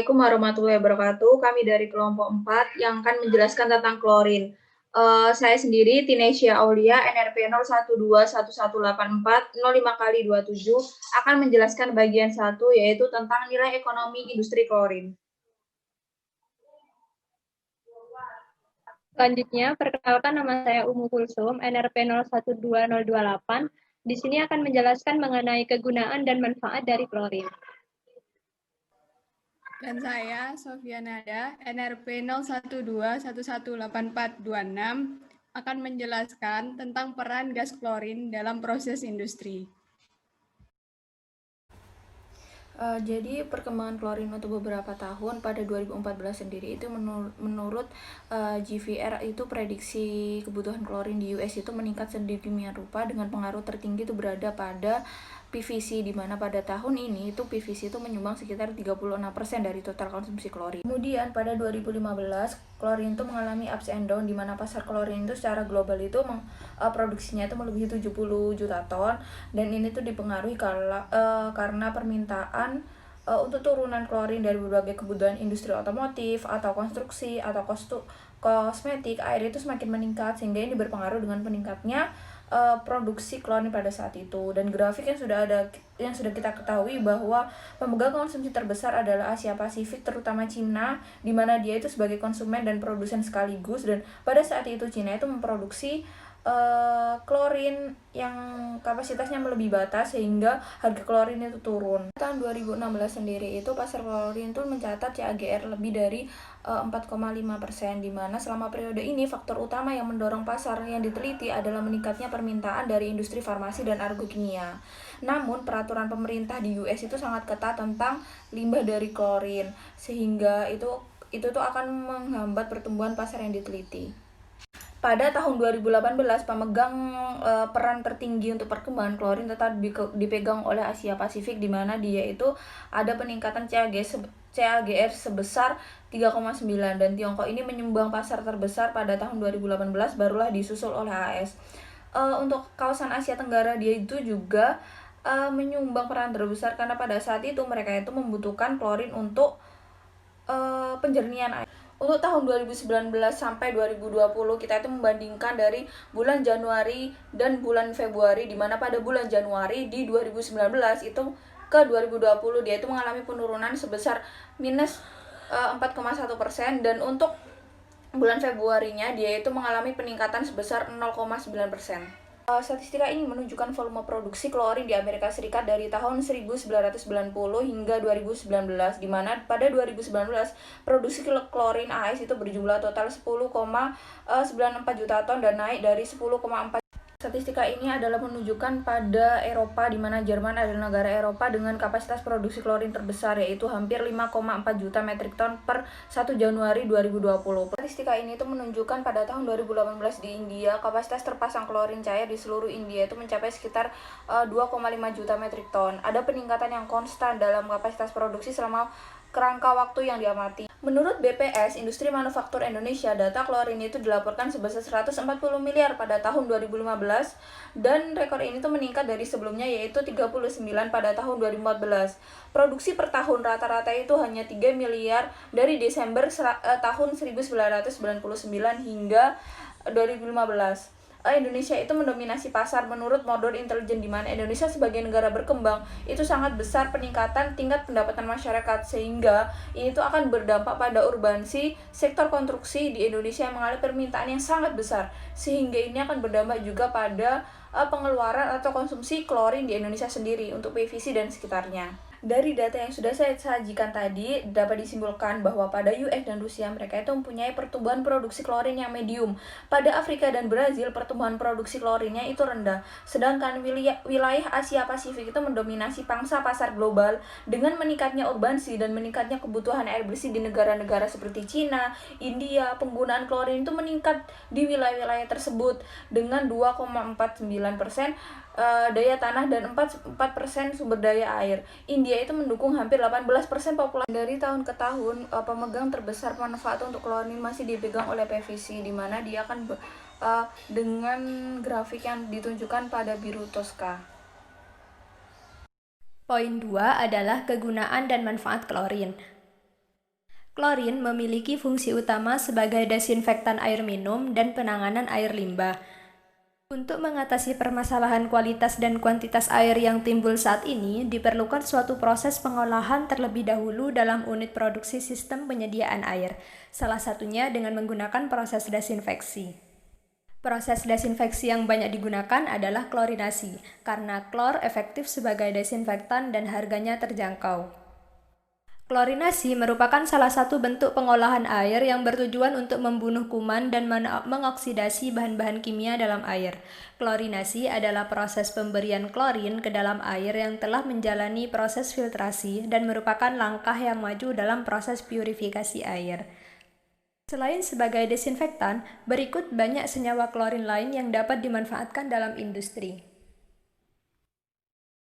Assalamualaikum warahmatullahi wabarakatuh. Kami dari kelompok 4 yang akan menjelaskan tentang klorin. Saya sendiri Tinesia Aulia, NRP 01211840 kali 27 akan menjelaskan bagian 1 yaitu tentang nilai ekonomi industri klorin. Selanjutnya, perkenalkan nama saya Umu Kulsum, NRP 012028. Di sini akan menjelaskan mengenai kegunaan dan manfaat dari klorin. Dan saya, Sofia Nada, NRP 0121184026, akan menjelaskan tentang peran gas klorin dalam proses industri. Jadi perkembangan klorin untuk beberapa tahun pada 2014 sendiri itu menurut GVR itu prediksi kebutuhan klorin di US itu meningkat sedemikian rupa dengan pengaruh tertinggi itu berada pada PVC, di mana pada tahun ini itu PVC itu menyumbang sekitar 36% dari total konsumsi klorin. Kemudian pada 2015 klorin itu mengalami ups and down, di mana pasar klorin itu secara global itu produksinya itu melebihi 70 juta ton, dan ini tuh dipengaruhi karena permintaan untuk turunan klorin dari berbagai kebutuhan industri otomotif atau konstruksi atau kosmetik. Air itu semakin meningkat sehingga ini berpengaruh dengan peningkatnya produksi klorin pada saat itu. Dan grafik yang sudah kita ketahui bahwa pemegang konsumsi terbesar adalah Asia Pasifik, terutama Cina, di mana dia itu sebagai konsumen dan produsen sekaligus. Dan pada saat itu Cina itu memproduksi klorin yang kapasitasnya melebihi batas sehingga harga klorin itu turun. Tahun 2016 sendiri itu pasar klorin itu mencatat CAGR lebih dari 4,5%, di mana selama periode ini faktor utama yang mendorong pasar yang diteliti adalah meningkatnya permintaan dari industri farmasi dan agrokimia. Namun peraturan pemerintah di US itu sangat ketat tentang limbah dari klorin, sehingga itu tuh akan menghambat pertumbuhan pasar yang diteliti. Pada tahun 2018, pemegang peran tertinggi untuk perkembangan klorin tetap dipegang oleh Asia Pasifik, di mana dia itu ada peningkatan CAGR sebesar 3,9, dan Tiongkok ini menyumbang pasar terbesar pada tahun 2018, barulah disusul oleh AS. Untuk kawasan Asia Tenggara dia itu juga menyumbang peran terbesar karena pada saat itu mereka itu membutuhkan klorin untuk penjernihan air. Untuk tahun 2019 sampai 2020 kita itu membandingkan dari bulan Januari dan bulan Februari, di mana pada bulan Januari di 2019 itu ke 2020 dia itu mengalami penurunan sebesar minus 4,1%, dan untuk bulan Februarinya dia itu mengalami peningkatan sebesar 0,9%. Statistika ini menunjukkan volume produksi klorin di Amerika Serikat dari tahun 1990 hingga 2019, di mana pada 2019 produksi klorin AS itu berjumlah total 10,94 juta ton dan naik dari 10,4. Statistika ini adalah menunjukkan pada Eropa, di mana Jerman adalah negara Eropa dengan kapasitas produksi klorin terbesar, yaitu hampir 5,4 juta metrik ton per 1 Januari 2020. Statistika ini itu menunjukkan pada tahun 2018 di India, kapasitas terpasang klorin cair di seluruh India itu mencapai sekitar 2,5 juta metrik ton. Ada peningkatan yang konstan dalam kapasitas produksi selama kerangka waktu yang diamati. Menurut BPS, Industri Manufaktur Indonesia, data klorin itu dilaporkan sebesar 140 miliar pada tahun 2015, dan rekor ini tuh meningkat dari sebelumnya yaitu 39 pada tahun 2014. Produksi per tahun rata-rata itu hanya 3 miliar dari Desember tahun 1999 hingga 2015. Indonesia itu mendominasi pasar menurut model intelijen, di mana Indonesia sebagai negara berkembang itu sangat besar peningkatan tingkat pendapatan masyarakat, sehingga ini tuh akan berdampak pada urbanisi sektor konstruksi di Indonesia yang mengalami permintaan yang sangat besar, sehingga ini akan berdampak juga pada pengeluaran atau konsumsi klorin di Indonesia sendiri untuk PVC dan sekitarnya. Dari data yang sudah saya sajikan tadi, dapat disimpulkan bahwa pada US dan Rusia mereka itu mempunyai pertumbuhan produksi klorin yang medium. Pada Afrika dan Brazil pertumbuhan produksi klorinnya itu rendah. Sedangkan wilayah Asia Pasifik itu mendominasi pangsa pasar global dengan meningkatnya urbanisi dan meningkatnya kebutuhan air bersih di negara-negara seperti Cina, India. Penggunaan klorin itu meningkat di wilayah-wilayah tersebut dengan 2,49% daya tanah dan 4% sumber daya air. India itu mendukung hampir 18% populasi. Dari tahun ke tahun, pemegang terbesar manfaat untuk klorin masih dipegang oleh PVC, di mana dia akan dengan grafik yang ditunjukkan pada biru Tosca. Poin 2 adalah kegunaan dan manfaat klorin. Klorin memiliki fungsi utama sebagai desinfektan air minum dan penanganan air limbah. Untuk mengatasi permasalahan kualitas dan kuantitas air yang timbul saat ini, diperlukan suatu proses pengolahan terlebih dahulu dalam unit produksi sistem penyediaan air, salah satunya dengan menggunakan proses desinfeksi. Proses desinfeksi yang banyak digunakan adalah klorinasi, karena klor efektif sebagai desinfektan dan harganya terjangkau. Klorinasi merupakan salah satu bentuk pengolahan air yang bertujuan untuk membunuh kuman dan mengoksidasi bahan-bahan kimia dalam air. Klorinasi adalah proses pemberian klorin ke dalam air yang telah menjalani proses filtrasi dan merupakan langkah yang maju dalam proses purifikasi air. Selain sebagai desinfektan, berikut banyak senyawa klorin lain yang dapat dimanfaatkan dalam industri.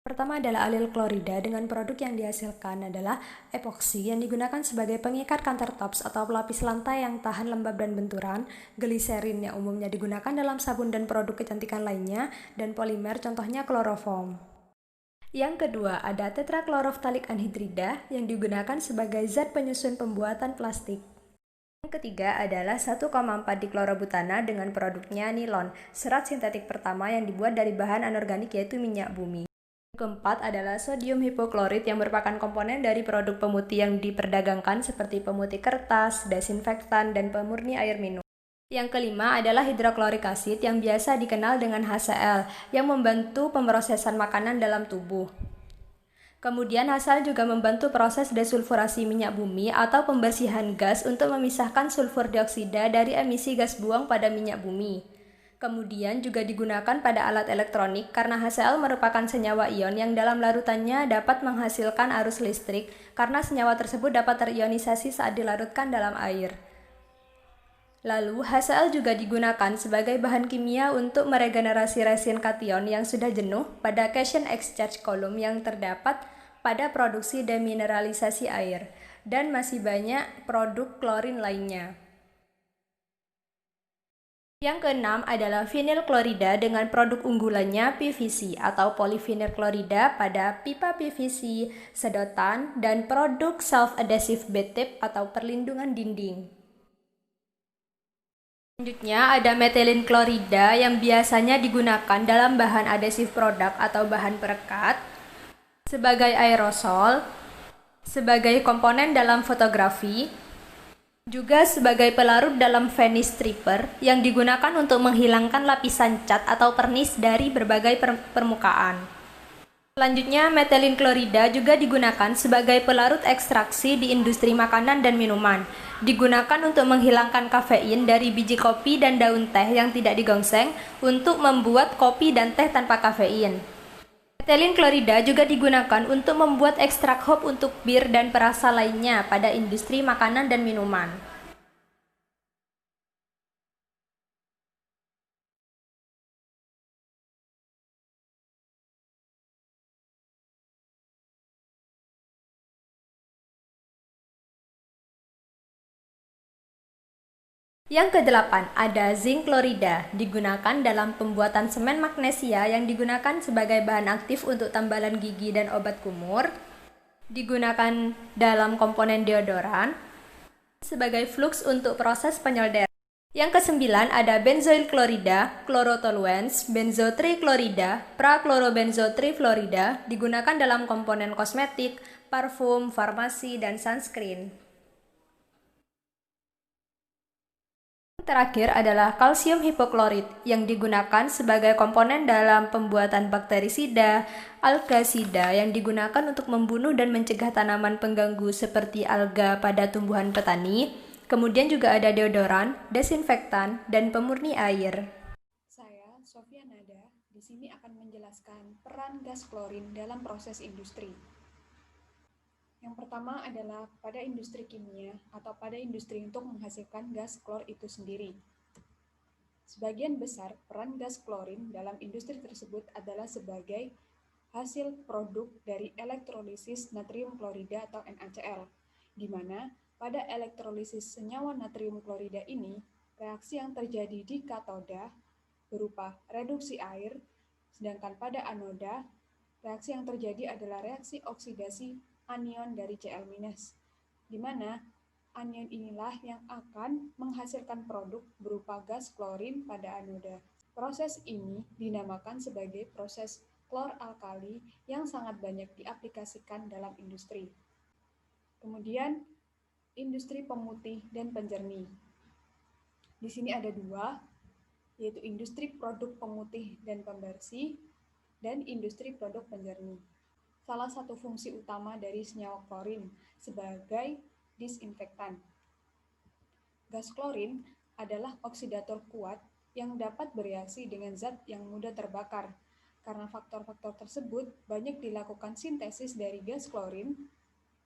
Pertama adalah alil klorida dengan produk yang dihasilkan adalah epoksi yang digunakan sebagai pengikat countertops atau pelapis lantai yang tahan lembab dan benturan, gliserin yang umumnya digunakan dalam sabun dan produk kecantikan lainnya, dan polimer contohnya kloroform. Yang kedua ada tetrakloroftalik anhidrida yang digunakan sebagai zat penyusun pembuatan plastik. Yang ketiga adalah 1,4 diklorobutana dengan produknya nilon, serat sintetik pertama yang dibuat dari bahan anorganik yaitu minyak bumi. Keempat adalah sodium hipoklorit yang merupakan komponen dari produk pemutih yang diperdagangkan seperti pemutih kertas, desinfektan, dan pemurni air minum. Yang kelima adalah hidroklorik asid yang biasa dikenal dengan HCl yang membantu pemrosesan makanan dalam tubuh. Kemudian HCl juga membantu proses desulfurasi minyak bumi atau pembersihan gas untuk memisahkan sulfur dioksida dari emisi gas buang pada minyak bumi. Kemudian juga digunakan pada alat elektronik karena HCl merupakan senyawa ion yang dalam larutannya dapat menghasilkan arus listrik karena senyawa tersebut dapat terionisasi saat dilarutkan dalam air. Lalu, HCl juga digunakan sebagai bahan kimia untuk meregenerasi resin kation yang sudah jenuh pada cation exchange column yang terdapat pada produksi demineralisasi air, dan masih banyak produk klorin lainnya. Yang keenam adalah vinyl klorida dengan produk unggulannya PVC atau polyvinyl klorida pada pipa PVC, sedotan, dan produk self-adhesive bed tape atau perlindungan dinding. Selanjutnya ada metilin klorida yang biasanya digunakan dalam bahan adhesif produk atau bahan perekat, sebagai aerosol, sebagai komponen dalam fotografi, juga sebagai pelarut dalam vanish stripper yang digunakan untuk menghilangkan lapisan cat atau pernis dari berbagai permukaan. Selanjutnya, metilin klorida juga digunakan sebagai pelarut ekstraksi di industri makanan dan minuman. Digunakan untuk menghilangkan kafein dari biji kopi dan daun teh yang tidak digongseng untuk membuat kopi dan teh tanpa kafein. Metilin klorida juga digunakan untuk membuat ekstrak hop untuk bir dan perasa lainnya pada industri makanan dan minuman. Yang kedelapan, ada zinc klorida, digunakan dalam pembuatan semen magnesia yang digunakan sebagai bahan aktif untuk tambalan gigi dan obat kumur, digunakan dalam komponen deodoran, sebagai flux untuk proses penyolderan. Yang kesembilan ada benzoil klorida, chlorotoluenes, benzotriklorida, praklorobenzotrifluorida, digunakan dalam komponen kosmetik, parfum, farmasi, dan sunscreen. Terakhir adalah kalsium hipoklorit yang digunakan sebagai komponen dalam pembuatan bakterisida, algasida yang digunakan untuk membunuh dan mencegah tanaman pengganggu seperti alga pada tumbuhan petani. Kemudian juga ada deodoran, desinfektan, dan pemurni air. Saya, Sofia Nada, di sini akan menjelaskan peran gas klorin dalam proses industri. Yang pertama adalah pada industri kimia atau pada industri untuk menghasilkan gas klor itu sendiri. Sebagian besar peran gas klorin dalam industri tersebut adalah sebagai hasil produk dari elektrolisis natrium klorida atau NaCl, di mana pada elektrolisis senyawa natrium klorida ini, reaksi yang terjadi di katoda berupa reduksi air, sedangkan pada anoda, reaksi yang terjadi adalah reaksi oksidasi anion dari Cl-, di mana Anion inilah yang akan menghasilkan produk berupa gas klorin pada anoda. Proses ini dinamakan sebagai proses klor-alkali yang sangat banyak diaplikasikan dalam industri. Kemudian, industri pemutih dan penjernih. Di sini ada dua, yaitu industri produk pemutih dan pembersih, dan industri produk penjernih. Salah satu fungsi utama dari senyawa klorin sebagai disinfektan. Gas klorin adalah oksidator kuat yang dapat bereaksi dengan zat yang mudah terbakar. Karena faktor-faktor tersebut banyak dilakukan sintesis dari gas klorin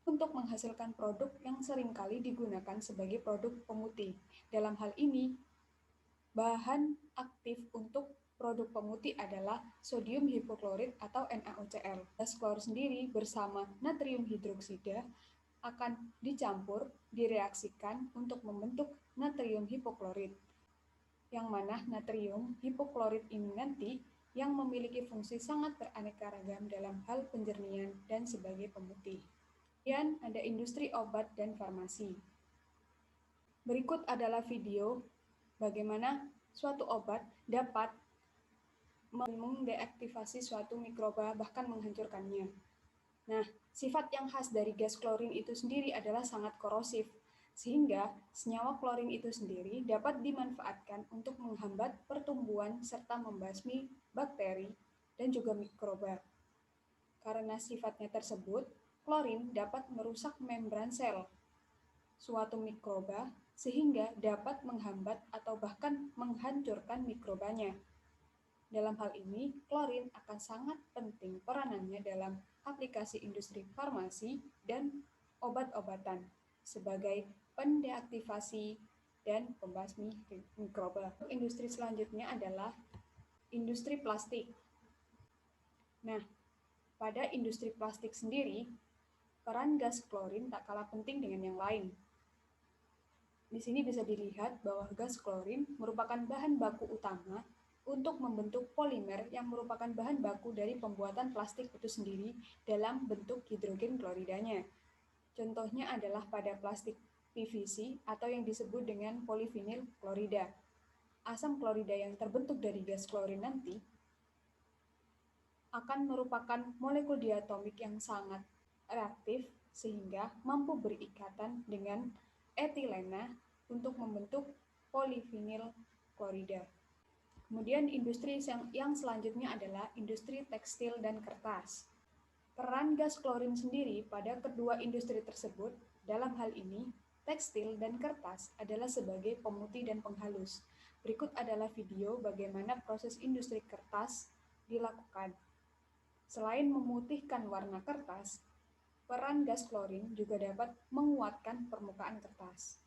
untuk menghasilkan produk yang seringkali digunakan sebagai produk pemutih. Dalam hal ini, bahan aktif untuk produk pemutih adalah sodium hipoklorit atau NaOCl. Gas klor sendiri bersama natrium hidroksida akan dicampur, direaksikan untuk membentuk natrium hipoklorit. Yang mana natrium hipoklorit ini nanti yang memiliki fungsi sangat beraneka ragam dalam hal penjernihan dan sebagai pemutih. Kemudian ada industri obat dan farmasi. Berikut adalah video bagaimana suatu obat dapat mendeaktivasi suatu mikroba bahkan menghancurkannya. Nah, sifat yang khas dari gas klorin itu sendiri adalah sangat korosif, sehingga senyawa klorin itu sendiri dapat dimanfaatkan untuk menghambat pertumbuhan serta membasmi bakteri dan juga mikroba. Karena sifatnya tersebut, klorin dapat merusak membran sel suatu mikroba sehingga dapat menghambat atau bahkan menghancurkan mikrobanya. Dalam hal ini, klorin akan sangat penting peranannya dalam aplikasi industri farmasi dan obat-obatan sebagai pendeaktivasi dan pembasmi mikroba. Industri selanjutnya adalah industri plastik. Nah, pada industri plastik sendiri, peran gas klorin tak kalah penting dengan yang lain. Di sini bisa dilihat bahwa gas klorin merupakan bahan baku utama untuk membentuk polimer yang merupakan bahan baku dari pembuatan plastik itu sendiri dalam bentuk hidrogen kloridanya. Contohnya adalah pada plastik PVC atau yang disebut dengan polivinil klorida. Asam klorida yang terbentuk dari gas klorin nanti akan merupakan molekul diatomik yang sangat reaktif sehingga mampu berikatan dengan etilena untuk membentuk polivinil klorida. Kemudian industri yang selanjutnya adalah industri tekstil dan kertas. Peran gas klorin sendiri pada kedua industri tersebut, dalam hal ini, tekstil dan kertas adalah sebagai pemutih dan penghalus. Berikut adalah video bagaimana proses industri kertas dilakukan. Selain memutihkan warna kertas, peran gas klorin juga dapat menguatkan permukaan kertas.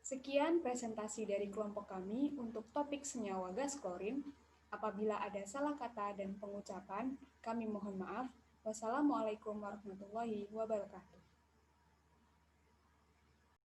Sekian presentasi dari kelompok kami untuk topik senyawa gas klorin. Apabila ada salah kata dan pengucapan, kami mohon maaf. Wassalamualaikum warahmatullahi wabarakatuh.